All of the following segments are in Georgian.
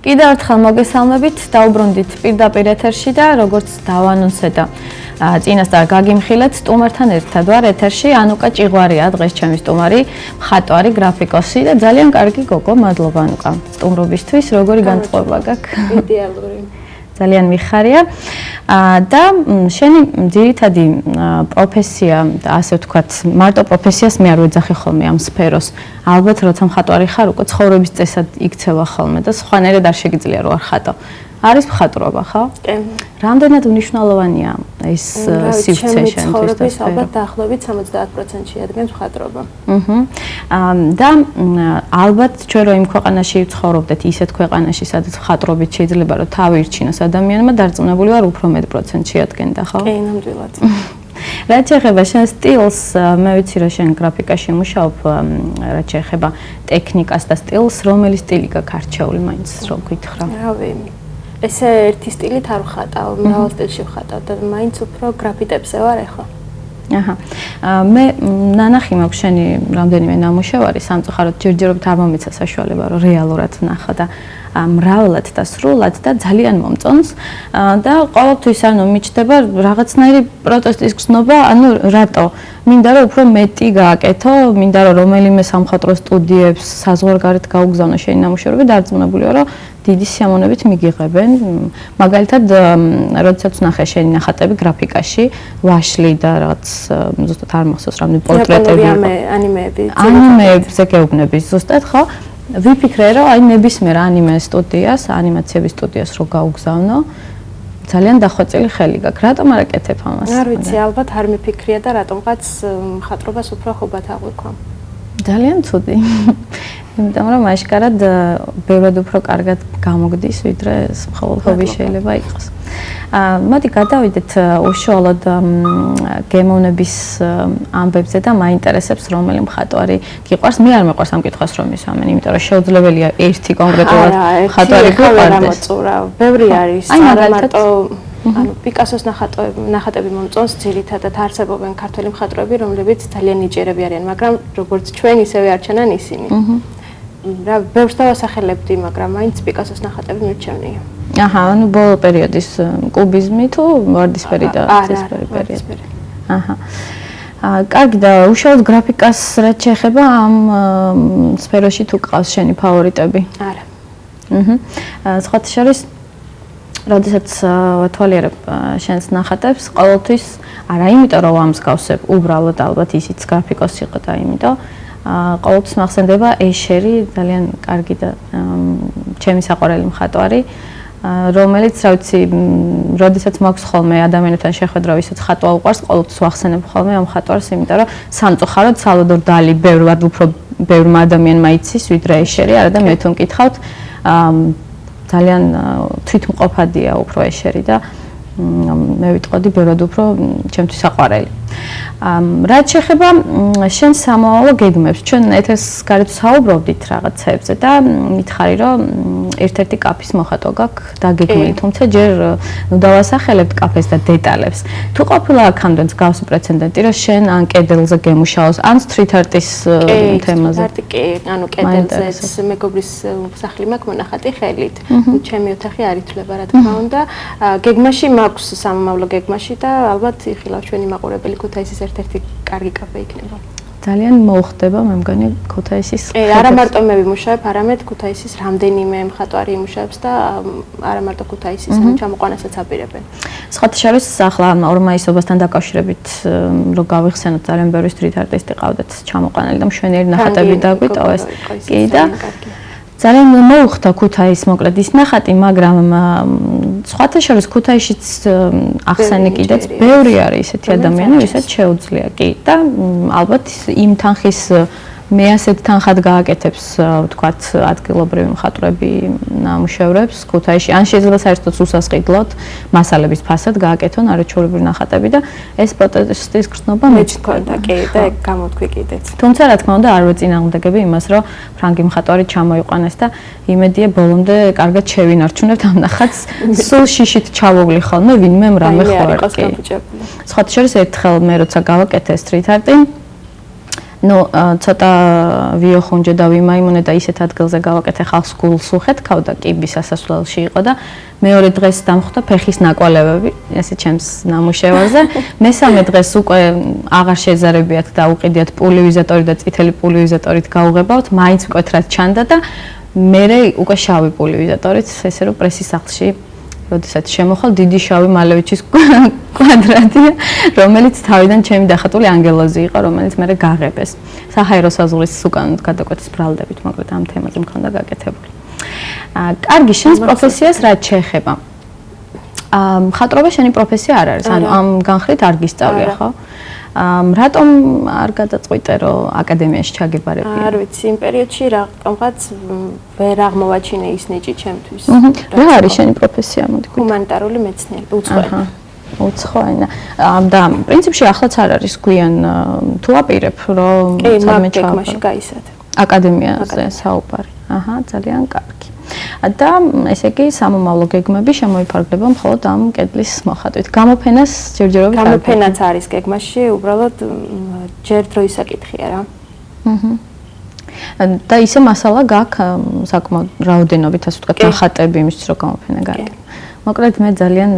კიდევ ერთხელ მოგესალმებით, დაუბრუნდით პირდაპირ ეთერში და როგორც დავანონსე და წინასწარ გაგიმხილეთ, სტუმართან ერთად ვარ ეთერში. ანუკა ჭიღვარია დღეს ჩემი სტუმარი, მხატვარი, გრაფიკოსი და ძალიან კარგი გოგო. მადლობა ანუკა სტუმრობისთვის. როგორი განწყობა გაქვს? იდეალური. ძალიან მიხარია. და შენი ძირითადი პროფესია, ასე ვთქვათ, მარტო პროფესიას მე არ ვეძახი ხოლმე ამ სფეროს. ალბათ როცა მხატვარი ხარ, უკვე ცხოვრების წესად იქცევა ხოლმე და სხვანაირად არ შეგიძლია რო არ ხატო. არის მხატვრობა, ხო? კი. რამდენად მნიშვნელოვანია ეს სივრცე შენთვის? ალბათ დაახლოებით 70%-ში ადგას მხატვრობა. და ალბათ ჩვენ რო იმ ქვეყანაში ვცხოვრობდეთ, ისეთ ქვეყანაში, სადაც მხატვრობით შეიძლება რომ თავი ირჩინოს ადამიანმა, დარწმუნებული ვარ, უფრო მეტ პროცენტში ადგენდა, ხო? კი, ნამდვილად. რაც შეეხება შენ სტილს, მე ვიცი რომ შენ გრაფიკაში მუშაობ, რაც შეეხება ტექნიკას და სტილს, რომელი სტილი გაქვს არჩეული მაინც რომ გითხრა? რავი. ესე ერთი სტილით არ ვხატავ, მრავალ სტილში ვხატავ და მაინც უფრო გრაფიტებზე ვარ ახლა. აჰა. მე ნანახი მაქვს შენი რამდენიმე ნამუშევარი, სამწუხაროდ ჯერჯერობით არ მომეცა საშუალება რომ რეალურად ვნახო და მრავლად და სრულად და ძალიან მომწონს და ყოველთვის ანუ მიჩნდება რაღაცნაირი პროტესტის გზნობა, ანუ რატო? მინდა რომ უფრო მეტი გააკეთო, მინდა რომ რომელიმე სამხატვრო სტუდიებს საზღვარგარეთ გაუგზავნო შენი ნამუშევრები, დარწმუნებული ვარ რომ დიდი სიამოვნებით მიგიღებენ. მაგალითად, როდესაც ვნახე შენი ნახატები გრაფიკაში, ვაშლი და რაღაც ზუსტად არ მახსოვს რამდენი პორტრეტები იყო. ანიმეებზე გეუბნები ზუსტად, ხო? ვიფიქრე რომ აი ნებისმიერ ანიმე სტუდიას, ანიმაციების სტუდიას რო გაუგზავნო, ძალიან დახვეწილი ხელი გაქვს. რატომ არ აკეთებ ამას? არ ვიცი, ალბათ არ მიფიქრია და რატომღაც მხატვრობას უფრო ხობად აღვიქვა. ძალიან ცუდი. იმიტომ რომ აშკარად ბევრად უფრო კარგად გამოგდის, ვიდრე მხოლოდ ჰობი შეიძლება იყოს. მოდი გადავიდეთ უშუალოდ გემოვნების ამბებზე და მაინტერესებს რომელი მხატვარი გიყვარს. მე არ მეყვარს ამ კითხვას რომ ისვამენ, იმიტომ რომ შეუძლებელია ერთი კონკრეტულად მხატვარი გიყვარდეს. ბევრი არის, არა მარტო ანუ პიკასოს ნახატები მომწონს, ძირითადად არსებობენ ქართველი მხატვრები, რომლებიც ძალიან ნიჭიერები არიან, მაგრამ როგორც ჩვენ ისევე არჩენან ისინი. რა ბევრს დავასახელებდი, მაგრამ მაინც პიკასოს ნახატები მირჩევნია. აჰა, ანუ ბოლო პერიოდის კუბიზმი თუ ვარდისფერი და ცისფერი პერიოდი. აჰა. კარგი და უშუალოდ გრაფიკას რაც შეეხება ამ სფეროში თუ გყავს შენი ფავორიტები? არა. სხვათა შორის როდესაც ვათვალიერებ შენს ნახატებს, ყოველთვის არა იმიტომ რომ ამსგავსებ, უბრალოდ ალბათ ისიც გრაფიკოსი იყო და იმიტომ ყოველთვის მახსენდება ეშერი, ძალიან კარგი და ჩემი საყვარელი მხატვარი, რომელიც, რა ვიცი, როდესაც მაქვს ხოლმე ადამიანებთან შეხვედრა, ვისაც ხატვა უყვარს, ყოველთვის ვახსენებ ხოლმე ამ მხატვარს, იმიტომ რომ სამწუხაროდ სალვადორ დალი ბევრად უფრო ბევრმა ადამიანმა იცის, ვიდრე ეშერი, არა და მე თუ მკითხავთ, ძალიან თვითმყოფადია უფრო ეშერი და მე ვიტყოდი ბევრად უფრო ჩემთვის საყვარელი. რაც შეეხება შენ სამოვალო გეგმებს, ჩვენ ეთერს გარეთ საუბრობდით რაღაცებზე და მითხარი რომ ერთ-ერთი კაფის მოხატვა გაქვს დაგეგმილი, თუმცა ჯერ დავასახელებთ კაფეს და დეტალებს. თუ ყოფილა აქამდე მსგავსი პრეცედენტი, რომ შენ ან კედელზე გემუშაოს, ან street art-ის თემაზე? კი, ანუ კედელზეც მეგობრის სახლი მაქვს მონახატი ხელით. ჩემი ოთახი არ ითვლება, რა თქმა უნდა. გეგმაში მაქვს სამომავლო გეგმაში და ალბათ იხილავ ჩვენი მაყურებელი ქუთაისის ერთ-ერთი კარგი კაფე იქნება. ძალიან მოუხდება, მე მგონი ქუთაისის. არა მარტო მე ვიმუშავებ, არამედ ქუთაისის რამდენიმე მხატვარი იმუშავებს და არა მარტო ქუთაისის, ანუ ჩამოყვანასაც აპირებენ. სხვათა შორის ახლა ორმაისობასთან დაკავშირებით რო გავიხსენოთ, ძალიან ბევრი street artist-ი ყავდათ ჩამოყვანილი და მშვენიერი ნახატები დაგვიტოვეს. კი და ძალიან მოუხდა ქუთაის მოკლედ ის ნახატი, მაგრამ სხვათა შორის ქუთაისშიც ახსენე კიდეც ბევრი არის ისეთი ადამიანები, ვისაც შეუძლია კი და ალბათ იმ თანხის მე ასეთ თანხად გააკეთებს, ვთქვათ, ადგილობრივი მხატვრები ნამუშევრებს ქუთაისში. ან შეიძლება საერთოდ უსასყიდლოდ მასალების ფასად გააკეთონ არაჩვეულებრივი ნახატები და ეს პროტესტის გრძნობა მეჩქონდა კი და ეგ გამოთქვი კიდეც. თუმცა რა თქმა უნდა არ ვეწინააღმდეგები იმას, რომ ფრანგი მხატვარი ჩამოიყვანეს და იმედია ბოლომდე კარგად შევინარჩუნებთ ამ ნახატს. სულ შიშით ჩავოვლი ხოლმე ვინმე რამე ხوار კი. სხვათა შორის ერთხელ მე როცა გავაკეთე street art-ი ნუ ცოტა ვიოხუნჯე და ვიმაიმუნე და ისეთ ადგილზე გავაკეთე ხალხს გულს უხეთქავ და კიბის სასასვლელში იყო და მეორე დღეს დამხვდა ფეხის ნაკვალევები, ესე ჩემს ნამუშევარზე. მესამე დღეს უკვე აღარ შეზარებიათ და უყიდიათ პულივიზატორი და წითელი პულივიზატორით გაუღებავთ, მაინც მკვეთრად ჩანდა და მერე უკვე შავი პულივიზატორით, ესე რომ პრესის სახლში როდესაც შემოხვალ დიდი შავი მალევიჩის კვადრატია, რომელიც თავიდან ჩემი დახატული ანგელოზი იყო, რომელიც მერე გაღებეს. საჰაერო საზღვრის უკანონოდ გადაკვეთის ბრალდებით, მოკლედ ამ თემაზე მქონდა გაკეთებული. კარგი, შენს პროფესიას რაც შეეხება. მხატვრობა შენი პროფესია არ არის, ანუ ამ განხრით არ გისწავლია, ხო? რატომ არ გადაწყვიტე რომ აკადემიაში ჩაგებარებია? არ ვიცი, იმ პერიოდში რაღაცა ვერ აღმოვაჩინე ის ნიჭი ჩემთვის. რა არის შენი პროფესია, მოდი? ჰუმანიტარული მეცნიერება, უცხოენა. უცხოენა. და პრინციპში ახლაც არ არის გვიან თუ აპირებ რომ სამე ჩავაბარო. გაისად. აკადემიაზე საუბარი. ძალიან კარგი. და ესე იგი სამომავლო გეგმები შემოიფარგლება მხოლოდ ამ კედლის მოხატვით. გამოფენას ჯერჯერობით გამოფენაც არის გეგმაში, უბრალოდ ჯერ დროის საკითხია რა. და ისე მასალა გაქვს საკმაოდ რაოდენობით, ასე ვთქვათ, ნახატები იმისთვის რომ გამოფენა გააკეთო. მოკლედ მე ძალიან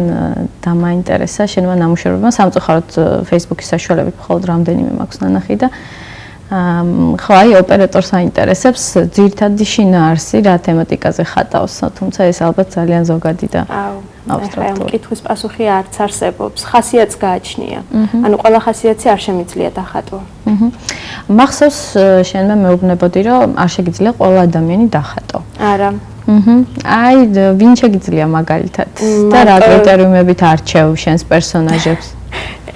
დამაინტერესა შენმა ნამუშევრებმა, სამწუხაროდ Facebook-ის საშუალებით მხოლოდ რამდენიმე მაქვს ნანახი და ხო აი ოპერატორს აინტერესებს ძირითადი შინაარსი რა თემატიკაზე ხატავს, თუმცა ეს ალბათ ძალიან ზოგადი და აბსტრაქტული. კითხვის პასუხი არც არსებობს, ხასიათს გააჩნია. ანუ ყველა ხასიათი არ შემიძლია დახატო. მახსოვს შენმა მეუბნებოდი რომ არ შეგიძლია ყველა ადამიანი დახატო. არა. აი ვინ შეგიძლია მაგალითად და რა კრიტერიუმებით არჩევ შენს პერსონაჟებს?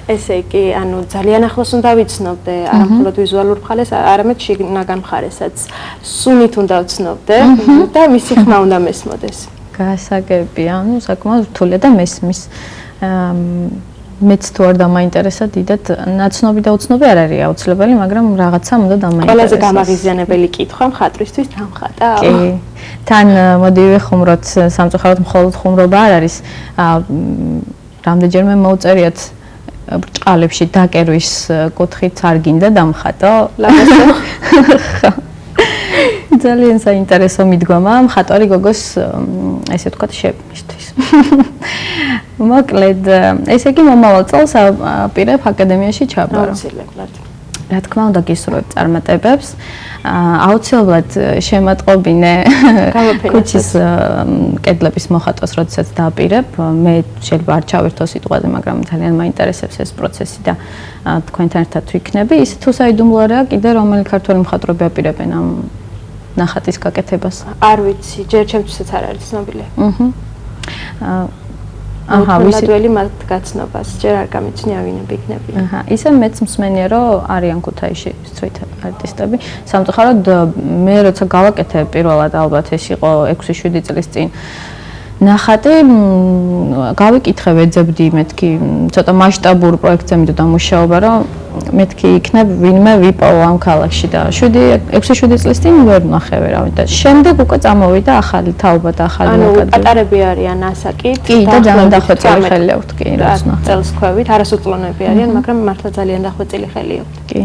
ესე იგი, ანუ ძალიან ახლოს უნდა ვიცნობდე, არა მხოლოდ ვიზუალურ მხარეს, არამედ შინაგან მხარესაც. სუნით უნდა ვიცნობდე და მისი ხმა უნდა მესმოდეს. გასაგებია, ანუ საკმაოდ რთულია და მესმის. მეც თუ არ დამაინტერესა დიდად, ნაცნობი და უცნობი არ არის აუცილებელი, მაგრამ რაღაცა უნდა დამაინტერესოს. ყველაზე გამაღიზიანებელი კითხვა მხატვრისთვის დამხატა. კი. თან მოდი ვეხუმროთ, სამწუხაროდ მხოლოდ ხუმრობა არ არის. რამდენჯერმე მოუწერიათ ბრჭყალებში დაკერვის კუთხით არ გინდა დამხატო. ძალიან საინტერესო მიდგომა მხატვარი გოგოს ესე ვთქვათ შექმნისთვის. მოკლედ, ესე იგი მომავალ წელს აპირებ აკადემიაში ჩაბარო. აუცილებლად. რა თქმა უნდა გისურვებ წარმატებებს. აუცილებლად შემატყობინე ქუჩის კედლების მოხატვას, როდესაც დააპირებ. მე შეიძლება არ ჩავერთო სიტყვაზე, მაგრამ ძალიან მაინტერესებს ეს პროცესი და თქვენთან ერთად ვიქნები. ის თუ საიდუმლოა კიდე რომელი ქართველი მხატვრები აპირებენ ამ ნახატის გაკეთებას? არ ვიცი, ჯერ ჩემთვისაც არ არის ცნობილი. ვიცი. მადველი მათ გაცნობას, ჯერ არ გამიცნია ვინები იქნებიან. ისე მეც მსმენია რომ არიან ქუთაისში street არტისტები. სამწუხაროდ მე როცა გავაკეთე პირველად ალბათ ეს იყო 6-7 წლის წინ ნახატი, გავიკითხე ვეძებდი მეთქი ცოტა მასშტაბურ პროექტზე მიდოდა მუშაობა, რომ მეთქი იქნებ ვინმე ვიპოვო ამ ქალაქში და 6-7 წლის წინ ვერ ნახე ვერავინ და შემდეგ უკვე წამოვიდა ახალი თაობა და ახალი ნაკადი. ანუ პატარები არიან ასაკით. კი და ძალიან დახვეწილი ხელი აქვთ, კი, რაც ნახე. წელს ქვევით, არასრულწლოვნები არიან, მაგრამ მართლა ძალიან დახვეწილი ხელი აქვთ. კი.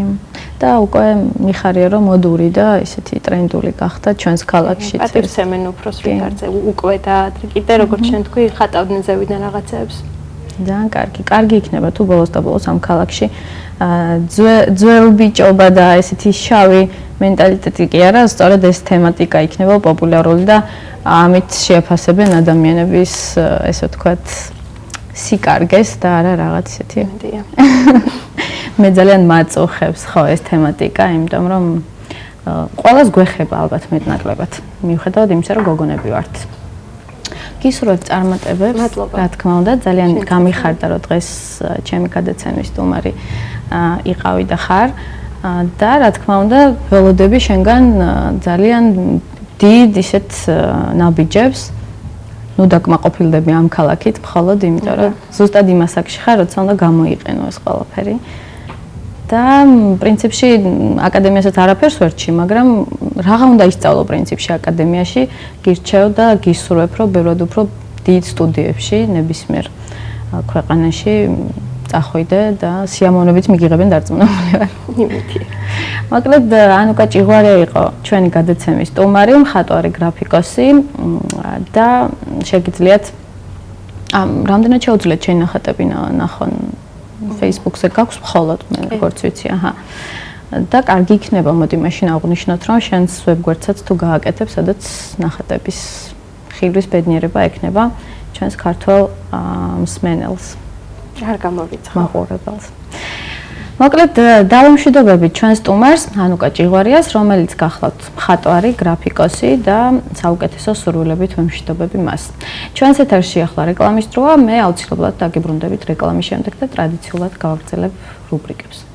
და უკვე მიხარია რომ მოდური და ისეთი ტრენდული გახდა ჩვენს ქალაქშიც. პატივცემენ უფროს რიგარზე უკვე და კიდე როგორც შენ თქვი, ხატავდნენ ზევიდან რაღაცებს. ძალიან კარგი. კარგი იქნება თუ ბოლოს და ბოლოს ამ ქალაქში ძველბიჭობა და ესეთი შავი მენტალიტეტი კი არა, სწორედ ეს თემატიკა იქნება პოპულარული და ამით შეაფასებენ ადამიანების, ესე ვთქვათ, სიკარგეს და არა რაღაც ისეთი. მე ძალიან მაწუხებს ხო ეს თემატიკა, იმიტომ რომ ყველას გვეხება ალბათ მეტნაკლებად. მიუხედავად იმისა, რომ გოგონები ვართ. გისურვებთ წარმატებებს, რა თქმა უნდა, ძალიან გამიხარდა, რომ დღეს ჩემი გადაცემის სტუმარი იყავი და ხარ და რა თქმა უნდა, ველოდები შენგან ძალიან დიდ ისეთ ნაბიჯებს. ნუ დაკმაყოფილდები ამ ქალაქით, მხოლოდ იმიტომ, რომ ზუსტად იმ ასაკში ხარ, როცა უნდა გამოიყენო ეს ყველაფერი. და პრინციპში აკადემიასაც არაფერს ვერჩი, მაგრამ რაღა უნდა ისწავლო პრინციპში აკადემიაში, გირჩევ და გისურვებ, რომ ბევრად უფრო დიდ სტუდიებში, ნებისმიერ ქვეყანაში წახვიდე და სიამოვნებით მიგიღებენ დარწმუნებული ვარ. იმედია. მოკლედ ანუკა ჭიღვარია იყო ჩვენი გადაცემის სტუმარი, მხატვარი, გრაფიკოსი და შეგიძლიათ რამდენად შეუძლიათ ჩემი ნახატები ნახონ Facebook-ზე გაქვს მხოლოდ მე როგორც ვიცი, აჰა. და კარგი იქნება, მოდი მაშინ აღვნიშნოთ, რომ შენს ვებგვერდსაც თუ გააკეთებ, სადაც ნახატების ხილვის ბედნიერება ექნება ჩვენს ქართველ მსმენელს. არ გამოვიწყო. მაყურებელს. მოკლედ დავამშვიდობებით ჩვენ სტუმარს ანუკა ჭიღვარიას, რომელიც გახლავთ მხატვარი, გრაფიკოსი და საუკეთესო სურვილებით ვემშვიდობები მას. ჩვენს ეთერში ახლა რეკლამის დროა, მე აუცილებლად დაგიბრუნდებით რეკლამის შემდეგ და ტრადიციულად გავაგრძელებ რუბრიკებს.